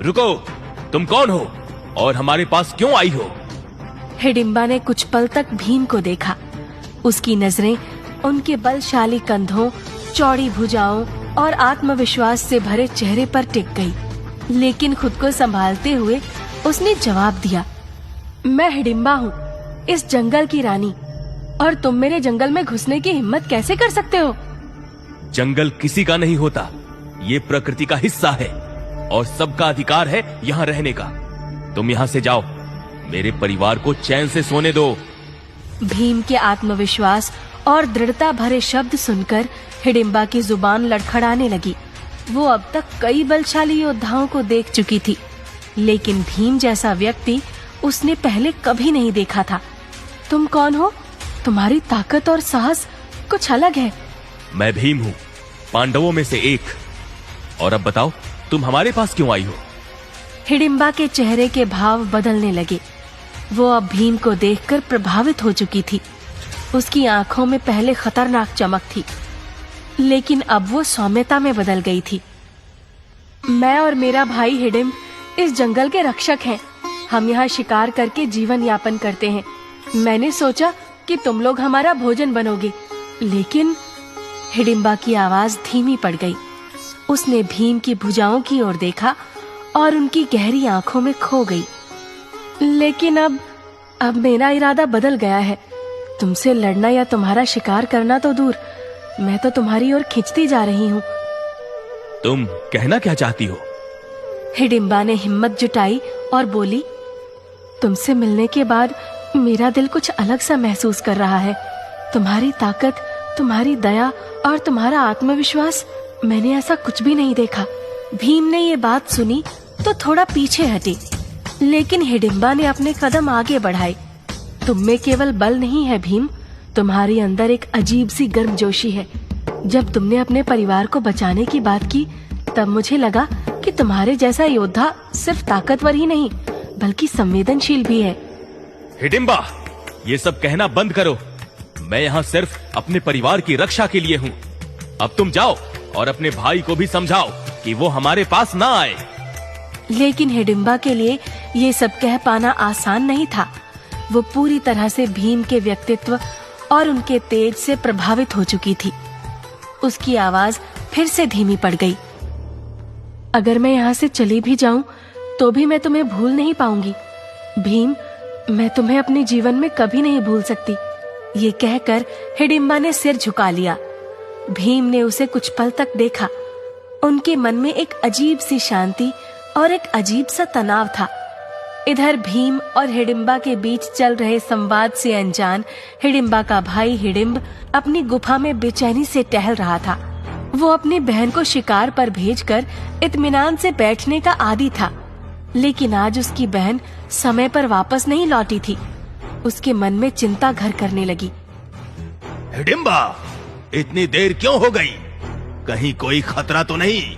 रुको, तुम कौन हो और हमारे पास क्यों आई हो? हिडिंबा ने कुछ पल तक भीम को देखा। उसकी नजरें उनके बलशाली कंधों, चौड़ी भुजाओं और आत्मविश्वास से भरे चेहरे पर टिक गई। लेकिन खुद को संभालते हुए उसने जवाब दिया, मैं हिडिंबा हूँ, इस जंगल की रानी, और तुम मेरे जंगल में घुसने की हिम्मत कैसे कर सकते हो? जंगल किसी का नहीं होता, ये प्रकृति का हिस्सा है और सबका अधिकार है यहाँ रहने का। तुम यहाँ से जाओ, मेरे परिवार को चैन से सोने दो। भीम के आत्मविश्वास और दृढ़ता भरे शब्द सुनकर हिडिंबा की जुबान लड़खड़ाने लगी। वो अब तक कई बलशाली योद्धाओं को देख चुकी थी, लेकिन भीम जैसा व्यक्ति उसने पहले कभी नहीं देखा था। तुम कौन हो? तुम्हारी ताकत और साहस कुछ अलग है। मैं भीम हूँ, पांडवों में से एक। और अब बताओ, तुम हमारे पास क्यों आई हो? हिडिंबा के चेहरे के भाव बदलने लगे। वो अब भीम को देखकर प्रभावित हो चुकी थी। उसकी आंखों में पहले खतरनाक चमक थी, लेकिन अब वो सौम्यता में बदल गई थी। मैं और मेरा भाई हिडिंब इस जंगल के रक्षक हैं। हम यहाँ शिकार करके जीवन यापन करते हैं। मैंने सोचा कि तुम लोग हमारा भोजन बनोगे, लेकिन हिडिंबा की आवाज धीमी पड़ गई। उसने भीम की भुजाओं की ओर देखा और उनकी गहरी आंखों में खो गई। लेकिन अब मेरा इरादा बदल गया है। तुमसे लड़ना या तुम्हारा शिकार करना तो दूर, मैं तो तुम्हारी ओर खिंचती जा रही हूँ। तुम कहना क्या चाहती हो? हिडिंबा ने हिम्मत जुटाई और बोली, तुमसे मिलने के बाद मेरा दिल कुछ अलग सा महसूस कर रहा है। तुम्हारी ताकत, तुम्हारी दया और तुम्हारा आत्मविश्वास, मैंने ऐसा कुछ भी नहीं देखा। भीम ने ये बात सुनी तो थोड़ा पीछे हटी, लेकिन हिडिंबा ने अपने कदम आगे बढ़ाए। तुम में केवल बल नहीं है भीम, तुम्हारे अंदर एक अजीब सी गर्मजोशी है। जब तुमने अपने परिवार को बचाने की बात की, तब मुझे लगा कि तुम्हारे जैसा योद्धा सिर्फ ताकतवर ही नहीं, बल्कि संवेदनशील भी है। हिडिंबा, ये सब कहना बंद करो। मैं यहाँ सिर्फ अपने परिवार की रक्षा के लिए हूँ। अब तुम जाओ और अपने भाई को भी समझाओ कि वो हमारे पास ना आए। लेकिन हिडिंबा के लिए ये सब कह पाना आसान नहीं था। वो पूरी तरह से भीम के व्यक्तित्व और उनके तेज से प्रभावित हो चुकी थी। उसकी आवाज फिर से धीमी पड़ गई। अगर मैं यहाँ से चली भी जाऊं तो भी मैं तुम्हें भूल नहीं पाऊंगी। भीम, मैं तुम्हें अपने जीवन में कभी नहीं भूल सकती। ये कहकर हिडिंबा ने सिर झुका लिया। भीम ने उसे कुछ पल तक देखा। उनके मन में एक अजीब सी शांति और एक अजीब सा तनाव था। इधर भीम और हिडिंबा के बीच चल रहे संवाद से अनजान हिडिंबा का भाई हिडिंब अपनी गुफा में बेचैनी से टहल रहा था। वो अपनी बहन को शिकार पर भेजकर इत्मीनान से बैठने का आदी था, लेकिन आज उसकी बहन समय पर वापस नहीं लौटी थी। उसके मन में चिंता घर करने लगी। हिडिंबा, इतनी देर क्यों हो गई? कहीं कोई खतरा तो नहीं?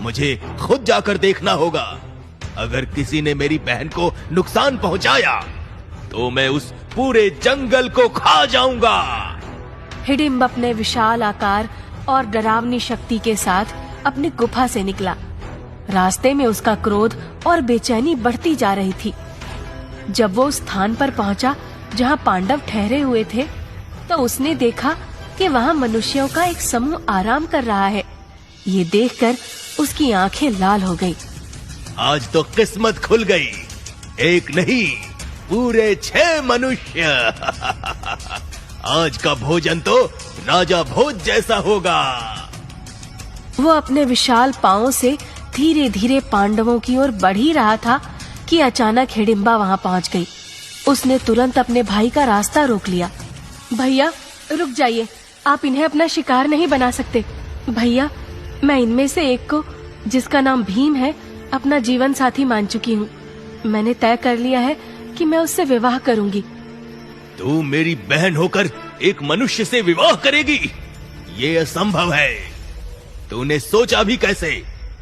मुझे खुद जाकर देखना होगा। अगर किसी ने मेरी बहन को नुकसान पहुंचाया तो मैं उस पूरे जंगल को खा जाऊंगा। हिडिंब अपने विशाल आकार और डरावनी शक्ति के साथ अपनी गुफा से निकला। रास्ते में उसका क्रोध और बेचैनी बढ़ती जा रही थी। जब वो उस स्थान पर पहुंचा जहां पांडव ठहरे हुए थे, तो उसने देखा कि वहां मनुष्यों का एक समूह आराम कर रहा है। ये देखकर उसकी आंखें लाल हो गई। आज तो किस्मत खुल गई। एक नहीं, पूरे 6 मनुष्य। आज का भोजन तो राजा भोज जैसा होगा। वो अपने विशाल पांवों से धीरे धीरे पांडवों की ओर बढ़ ही रहा था कि अचानक हिडिंबा वहां पहुंच गई। उसने तुरंत अपने भाई का रास्ता रोक लिया। भैया, रुक जाइए, आप इन्हें अपना शिकार नहीं बना सकते। भैया, मैं इनमें से एक को, जिसका नाम भीम है, अपना जीवन साथी मान चुकी हूँ। मैंने तय कर लिया है कि मैं उससे विवाह करूंगी। तू मेरी बहन होकर एक मनुष्य से विवाह करेगी? ये असंभव है। तूने सोचा भी कैसे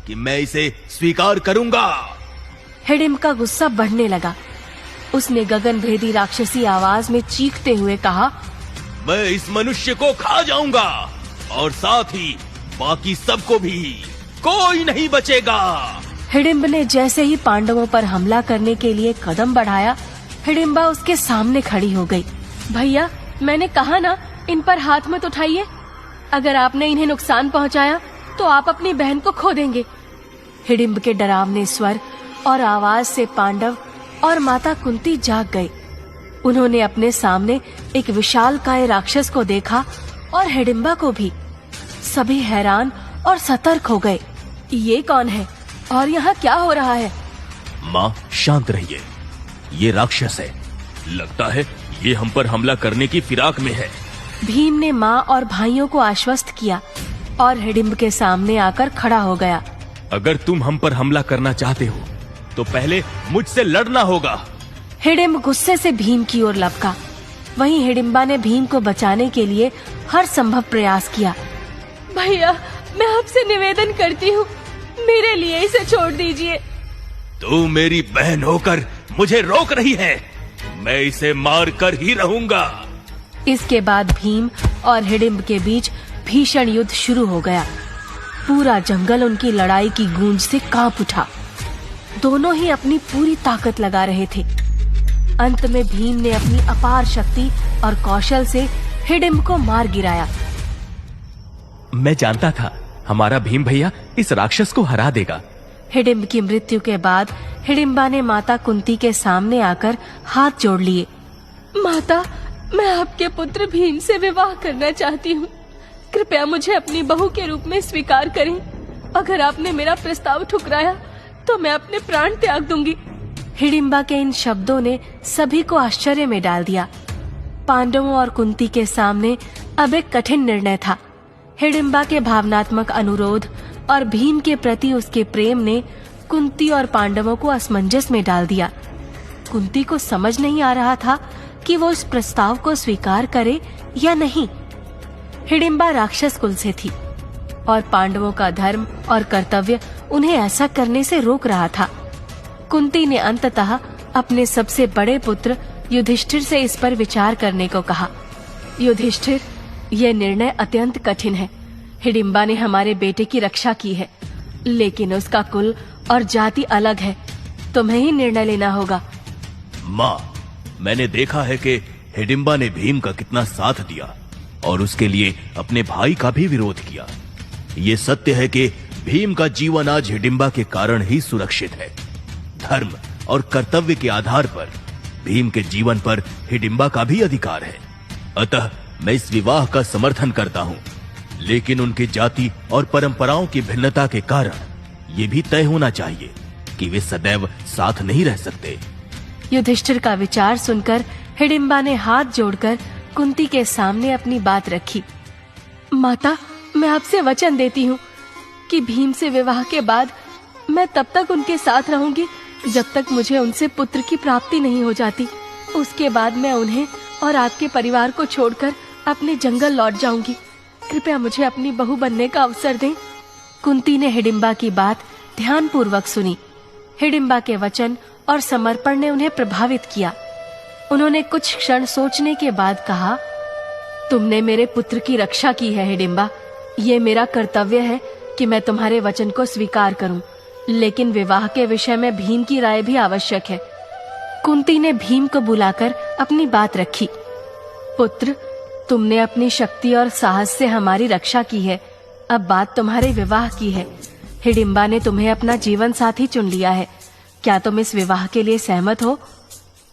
कि मैं इसे स्वीकार करूंगा? हिडिंब का गुस्सा बढ़ने लगा। उसने गगनभेदी राक्षसी आवाज में चीखते हुए कहा, मैं इस मनुष्य को खा जाऊंगा और साथ ही बाकी सबको भी। कोई नहीं बचेगा। हिडिंब ने जैसे ही पांडवों पर हमला करने के लिए कदम बढ़ाया, हिडिंबा उसके सामने खड़ी हो गई। भैया, मैंने कहा ना, इन पर हाथ मत उठाइए। अगर आपने इन्हें नुकसान पहुंचाया तो आप अपनी बहन को खो देंगे। हिडिंब के डरावने स्वर और आवाज से पांडव और माता कुंती जाग गए। उन्होंने अपने सामने एक विशालकाय राक्षस को देखा और हिडिंबा को भी। सभी हैरान और सतर्क हो गए। ये कौन है और यहाँ क्या हो रहा है? माँ, शांत रहिए। ये राक्षस है। लगता है ये हम पर हमला करने की फिराक में है। भीम ने माँ और भाइयों को आश्वस्त किया और हिडिंब के सामने आकर खड़ा हो गया। अगर तुम हम पर हमला करना चाहते हो तो पहले मुझसे लड़ना होगा। हिडिंब गुस्से से भीम की ओर लपका। वहीं हिडिंबा ने भीम को बचाने के लिए हर संभव प्रयास किया। भैया, मैं आपसे निवेदन करती हूँ, मेरे लिए इसे छोड़ दीजिए। तू मेरी बहन होकर मुझे रोक रही है। मैं इसे मार कर ही रहूंगा। इसके बाद भीम और हिडिंब के बीच भीषण युद्ध शुरू हो गया। पूरा जंगल उनकी लड़ाई की गूंज से कांप उठा। दोनों ही अपनी पूरी ताकत लगा रहे थे। अंत में भीम ने अपनी अपार शक्ति और कौशल से हिडिंब को मार गिराया। मैं जानता था हमारा भीम भैया इस राक्षस को हरा देगा। हिडिंब की मृत्यु के बाद हिडिंबा ने माता कुंती के सामने आकर हाथ जोड़ लिए। माता, मैं आपके पुत्र भीम से विवाह करना चाहती हूँ। कृपया मुझे अपनी बहू के रूप में स्वीकार करें। अगर आपने मेरा प्रस्ताव ठुकराया तो मैं अपने प्राण त्याग दूंगी। हिडिंबा के इन शब्दों ने सभी को आश्चर्य में डाल दिया। पांडवों और कुंती के सामने अब एक कठिन निर्णय था। हिडिंबा के भावनात्मक अनुरोध और भीम के प्रति उसके प्रेम ने कुंती और पांडवों को असमंजस में डाल दिया। कुंती को समझ नहीं आ रहा था कि वो इस प्रस्ताव को स्वीकार करे या नहीं। हिडिंबा राक्षस कुल से थी और पांडवों का धर्म और कर्तव्य उन्हें ऐसा करने से रोक रहा था। कुंती ने अंततः अपने सबसे बड़े पुत्र युधिष्ठिर से इस पर विचार करने को कहा। युधिष्ठिर, यह निर्णय अत्यंत कठिन है। हिडिंबा ने हमारे बेटे की रक्षा की है, लेकिन उसका कुल और जाति अलग है। तुम्हें ही निर्णय लेना होगा। माँ, मैंने देखा है कि हिडिंबा ने भीम का कितना साथ दिया और उसके लिए अपने भाई का भी विरोध किया। ये सत्य है कि भीम का जीवन आज हिडिंबा के कारण ही सुरक्षित है। धर्म और कर्तव्य के आधार पर भीम के जीवन पर हिडिंबा का भी अधिकार है। अतः मैं इस विवाह का समर्थन करता हूँ, लेकिन उनकी जाति और परंपराओं की भिन्नता के कारण ये भी तय होना चाहिए कि वे सदैव साथ नहीं रह सकते। युधिष्ठिर का विचार सुनकर हिडिंबा ने हाथ जोड़कर कुंती के सामने अपनी बात रखी। माता, मैं आपसे वचन देती हूँ कि भीम से विवाह के बाद मैं तब तक उनके साथ रहूंगी जब तक मुझे उनसे पुत्र की प्राप्ति नहीं हो जाती। उसके बाद मैं उन्हें और आपके परिवार को छोड़कर अपने जंगल लौट जाऊंगी। कृपया मुझे अपनी बहू बनने का अवसर दें। कुंती ने हिडिंबा की बात ध्यानपूर्वक सुनी। हिडिंबा के वचन और समर्पण ने उन्हें प्रभावित किया। उन्होंने कुछ क्षण सोचने के बाद कहा, तुमने मेरे पुत्र की रक्षा की है हिडिंबा। ये मेरा कर्तव्य है कि मैं तुम्हारे वचन को स्वीकार करूं, लेकिन विवाह के विषय में भीम की राय भी आवश्यक है। कुंती ने भीम को बुलाकर अपनी बात रखी। पुत्र, तुमने अपनी शक्ति और साहस से हमारी रक्षा की है। अब बात तुम्हारे विवाह की है। हिडिंबा ने तुम्हें अपना जीवन साथी चुन लिया है। क्या तुम इस विवाह के लिए सहमत हो?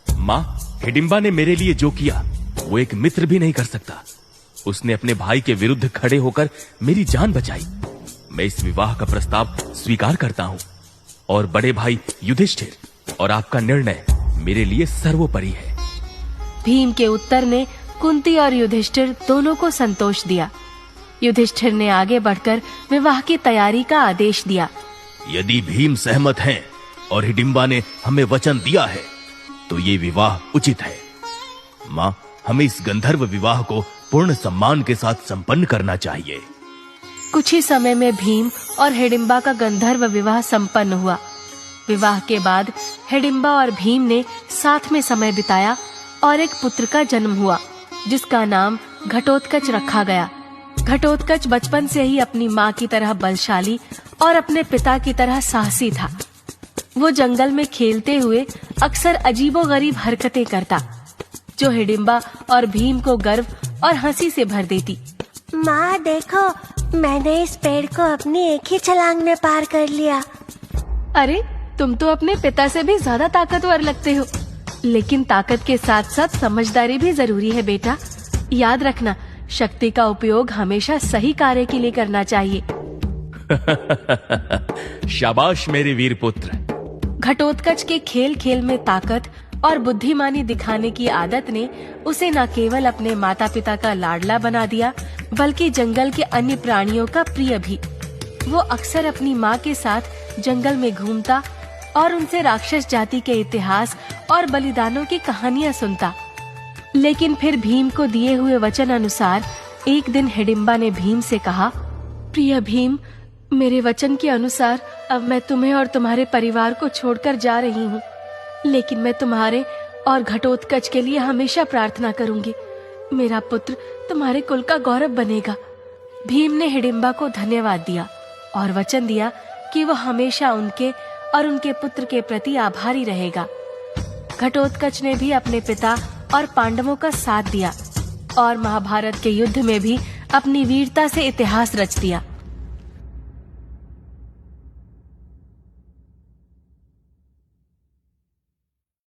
माँ, हिडिंबा ने मेरे लिए जो किया वो एक मित्र भी नहीं कर सकता। उसने अपने भाई के विरुद्ध खड़े होकर मेरी जान बचाई। मैं इस विवाह का प्रस्ताव स्वीकार करता हूँ और बड़े भाई युधिष्ठिर और आपका निर्णय मेरे लिए सर्वोपरि है। भीम के उत्तर ने कुंती और युधिष्ठिर दोनों को संतोष दिया। युधिष्ठिर ने आगे बढ़कर विवाह की तैयारी का आदेश दिया। यदि भीम सहमत हैं और हिडिंबा ने हमें वचन दिया है तो ये विवाह उचित है। माँ, हमें इस गंधर्व विवाह को पूर्ण सम्मान के साथ संपन्न करना चाहिए। कुछ ही समय में भीम और हिडिंबा का गंधर्व विवाह संपन्न हुआ। विवाह के बाद हिडिंबा और भीम ने साथ में समय बिताया और एक पुत्र का जन्म हुआ, जिसका नाम घटोत्कच रखा गया। घटोत्कच बचपन से ही अपनी माँ की तरह बलशाली और अपने पिता की तरह साहसी था। वो जंगल में खेलते हुए अक्सर अजीबोगरीब हरकतें करता, जो हिडिंबा और भीम को गर्व और हंसी से भर देती। माँ देखो, मैंने इस पेड़ को अपनी एक ही छलांग में पार कर लिया। अरे, तुम तो अपने पिता से भी ज्यादा ताकतवर लगते हो। लेकिन ताकत के साथ साथ समझदारी भी जरूरी है बेटा। याद रखना, शक्ति का उपयोग हमेशा सही कार्य के लिए करना चाहिए। शाबाश मेरे वीर पुत्र। घटोत्कच के खेल खेल में ताकत और बुद्धिमानी दिखाने की आदत ने उसे न केवल अपने माता पिता का लाडला बना दिया, बल्कि जंगल के अन्य प्राणियों का प्रिय भी। वो अक्सर अपनी माँ के साथ जंगल में घूमता और उनसे राक्षस जाति के इतिहास और बलिदानों की कहानियां सुनता। लेकिन फिर भीम को दिए हुए वचन अनुसार एक दिन हिडिंबा ने भीम से कहा, प्रिय भीम, मेरे वचन के अनुसार अब मैं तुम्हें और तुम्हारे परिवार को छोड़कर जा रही हूँ। लेकिन मैं तुम्हारे और घटोत्कच के लिए हमेशा प्रार्थना करूंगी। मेरा पुत्र तुम्हारे कुल का गौरव बनेगा। भीम ने हिडिंबा को धन्यवाद दिया और वचन दिया कि वो हमेशा उनके और उनके पुत्र के प्रति आभारी रहेगा। घटोत्कच ने भी अपने पिता और पांडवों का साथ दिया और महाभारत के युद्ध में भी अपनी वीरता से इतिहास रच दिया।